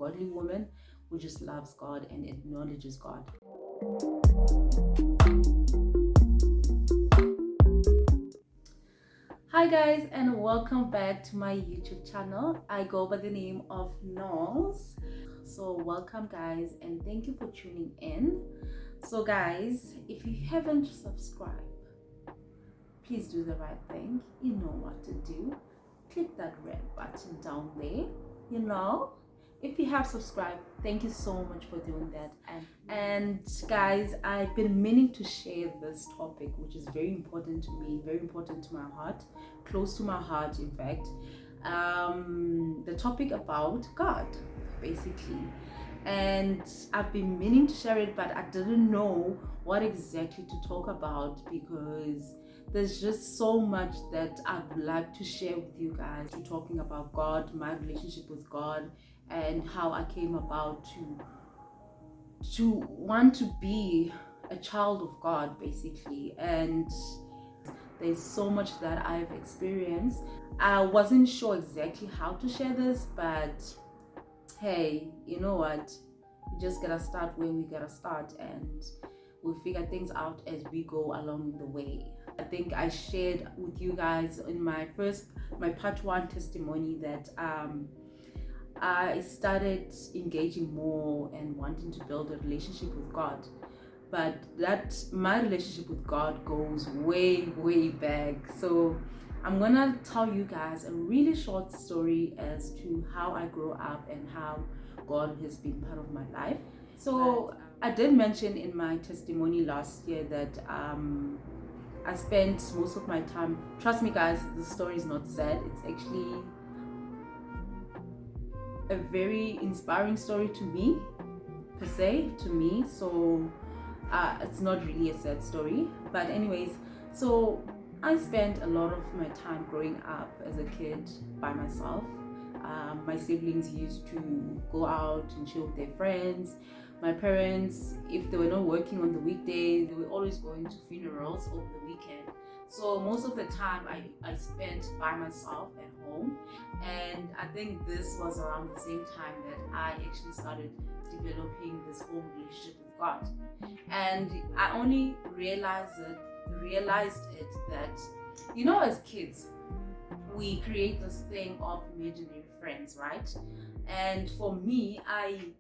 godly woman who just loves God and acknowledges God. Hi guys, and welcome back to my YouTube channel. I go by the name of Knowles. So welcome guys, and thank you for tuning in. So guys, if you haven't subscribed, please do the right thing. You know what to do. Click that red button down there. If you have subscribed, thank you so much for doing that. And guys, I've been meaning to share this topic, which is very important to me, very important to my heart, close to my heart, in fact. The topic about God, basically. And I've been meaning to share it, but I didn't know what exactly to talk about because there's just so much that I'd like to share with you guys. We're talking about God, my relationship with God, and how I came about to want to be a child of God, basically. And there's so much that I've experienced. I wasn't sure exactly how to share this, but hey, you know what? We just gotta start where we gotta start, and we'll figure things out as we go along the way. I think I shared with you guys in my part one testimony that I started engaging more and wanting to build a relationship with God. But that my relationship with God goes way, way back. So I'm gonna tell you guys a really short story as to how I grew up and how God has been part of my life. So I did mention in my testimony last year that I spent most of my time. Trust me, guys, the story is not sad. It's actually a very inspiring story to me, per se, to me. So it's not really a sad story. But anyways, so I spent a lot of my time growing up as a kid by myself. My siblings used to go out and chill with their friends. My parents, if they were not working on the weekdays, they were always going to funerals over the weekend. So most of the time I spent by myself at home. And I think this was around the same time that I actually started developing this whole relationship with God. And I only realized it that, as kids, we create this thing of imaginary friends, right? And for me, I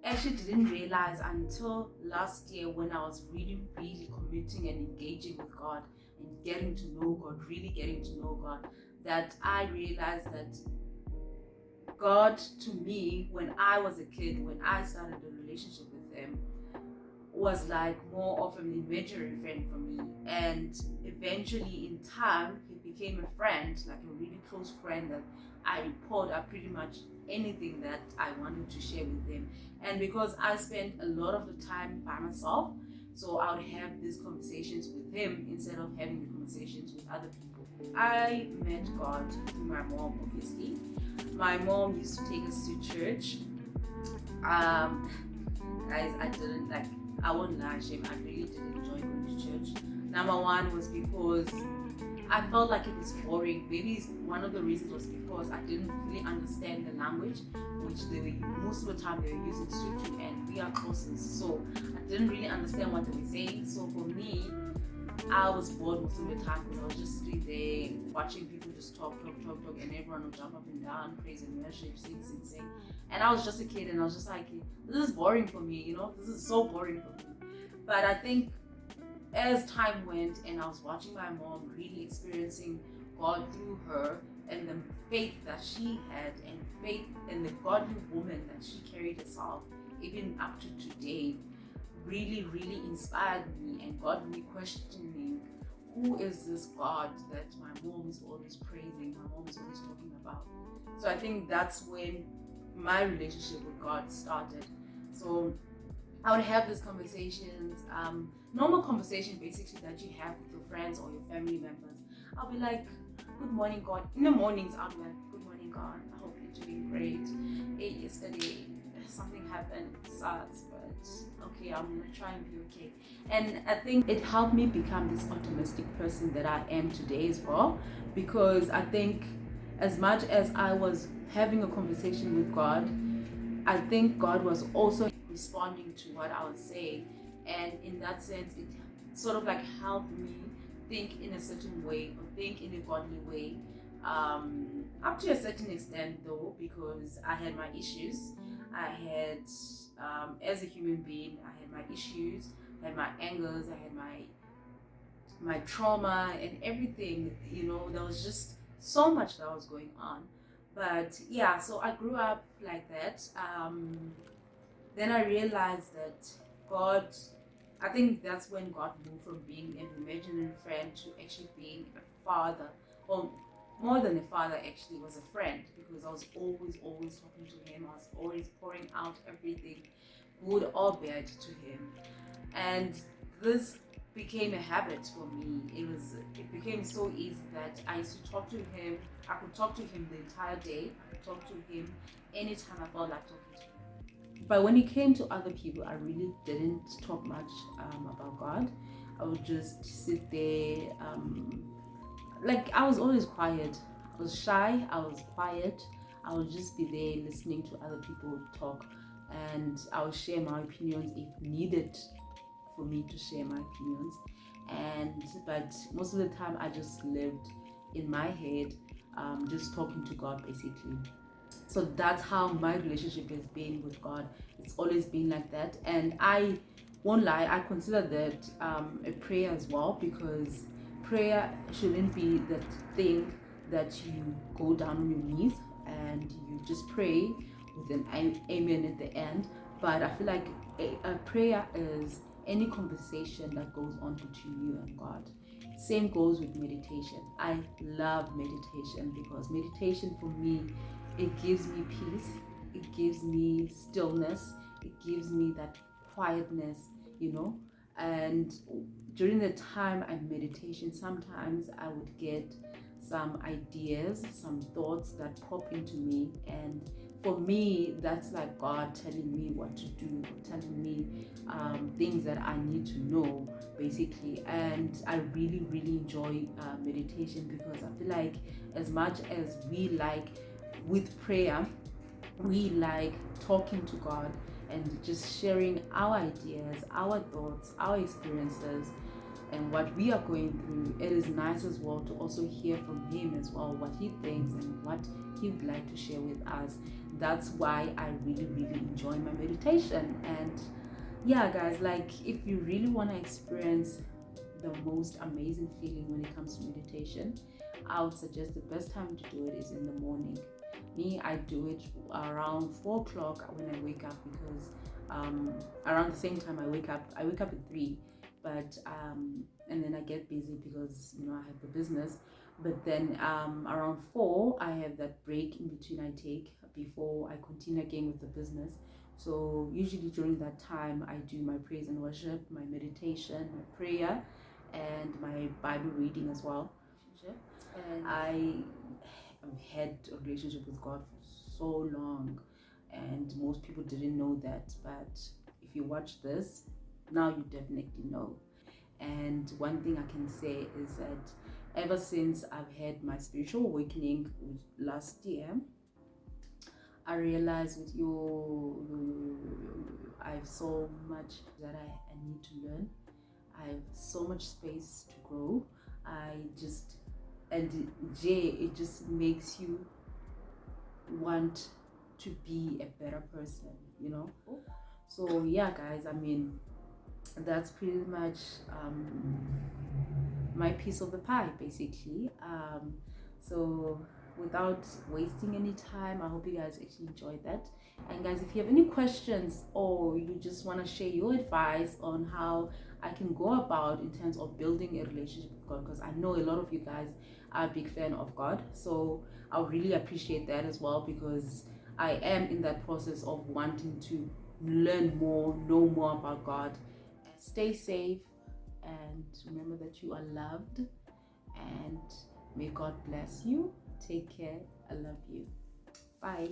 actually didn't realize until last year when I was really, really committing and engaging with God and getting to know God, really getting to know God, that I realized that God, to me, when I was a kid, when I started a relationship with Him, was like more of an imaginary friend for me. And eventually, in time, he became a friend, like a really close friend that I poured up pretty much anything that I wanted to share with him. And because I spent a lot of the time by myself, so I would have these conversations with him instead of having the conversations with other people. I met God through my mom, obviously. My mom used to take us to church. Guys, I won't lie, shame. I really did enjoy going to church. Number one was because I felt like it was boring. Maybe one of the reasons was because I didn't really understand the language, which they were most of the time they were using Sotho, and we are closest. So I didn't really understand what they were saying. So for me, I was bored most of the time because I was just sitting there watching people just talk, and everyone would jump up and down, praise and worship, sing. And I was just a kid, and I was just like, this is boring for me, this is so boring for me. But I think as time went and I was watching my mom really experiencing God through her and the faith that she had and faith in the godly woman that she carried herself, even up to today, really, really inspired me and got me questioning, who is this God that my mom is always praising, my mom is always talking about? So I think that's when my relationship with God started. So I would have these conversations, normal conversation basically that you have with your friends or your family members. I'll be like, good morning, God. In the mornings, I'll be like, good morning, God. I hope you're doing great. Hey, yesterday something happened, it sucks, but okay, I'm gonna try and be okay. And I think it helped me become this optimistic person that I am today as well, because I think as much as I was having a conversation with God, I think God was also responding to what I was saying, and in that sense, it sort of like helped me think in a certain way or think in a godly way. Up to a certain extent, though, because I had my issues. I had, as a human being, I had my issues, I had my angers, I had my trauma and everything. There was just so much that was going on. But yeah, so I grew up like that. Then I realized that God, I think that's when God moved from being an imaginary friend to actually being a father, or more than a father, actually, was a friend, because I was always talking to him. I was always pouring out everything, good or bad, to him. And this became a habit for me. It became so easy that I used to talk to him. I could talk to him the entire day. I could talk to him anytime I felt like talking to him. But when it came to other people, I really didn't talk much about God. I would just sit there. Like, I was always quiet. I was shy. I was quiet. I would just be there listening to other people talk, and I would share my opinions if needed for me to share my opinions. But most of the time, I just lived in my head, just talking to God, basically. So that's how my relationship has been with God. It's always been like that, and I won't lie, I consider that a prayer as well, because prayer shouldn't be that thing that you go down on your knees and you just pray with an amen at the end. But I feel like a prayer is any conversation that goes on between you and God. Same goes with meditation. I love meditation because meditation, for me, it gives me peace, it gives me stillness, it gives me that quietness, and during the time I meditation, sometimes I would get some ideas, some thoughts that pop into me, and for me, that's like God telling me what to do, telling me things that I need to know, basically. And I really enjoy meditation, because I feel like, as much as we like with prayer, we like talking to God and just sharing our ideas, our thoughts, our experiences, and what we are going through. It is nice as well to also hear from him as well, what he thinks and what he would like to share with us. That's why I really enjoy my meditation. And yeah, guys, like, if you really want to experience the most amazing feeling when it comes to meditation, I would suggest the best time to do it is in the morning. Me, I do it around 4 o'clock when I wake up, because around the same time I wake up at 3, but and then I get busy because I have the business. But then around 4, I have that break in between I take before I continue again with the business. So usually during that time, I do my praise and worship, my meditation, my prayer, and my Bible reading as well. And I had a relationship with God for so long, and most people didn't know that. But if you watch this, now you definitely know. And one thing I can say is that ever since I've had my spiritual awakening last year, I realized with I have so much that I need to learn. I have so much space to grow. It just makes you want to be a better person. So yeah, guys, I mean, that's pretty much my piece of the pie, basically. So without wasting any time, I hope you guys actually enjoyed that. And guys, if you have any questions, or you just want to share your advice on how I can go about in terms of building a relationship with God, because I know a lot of you guys are a big fan of God, so I would really appreciate that as well, because I am in that process of wanting to learn more, know more about God. Stay safe, and remember that you are loved, and may God bless you. Take care. I love you. Bye.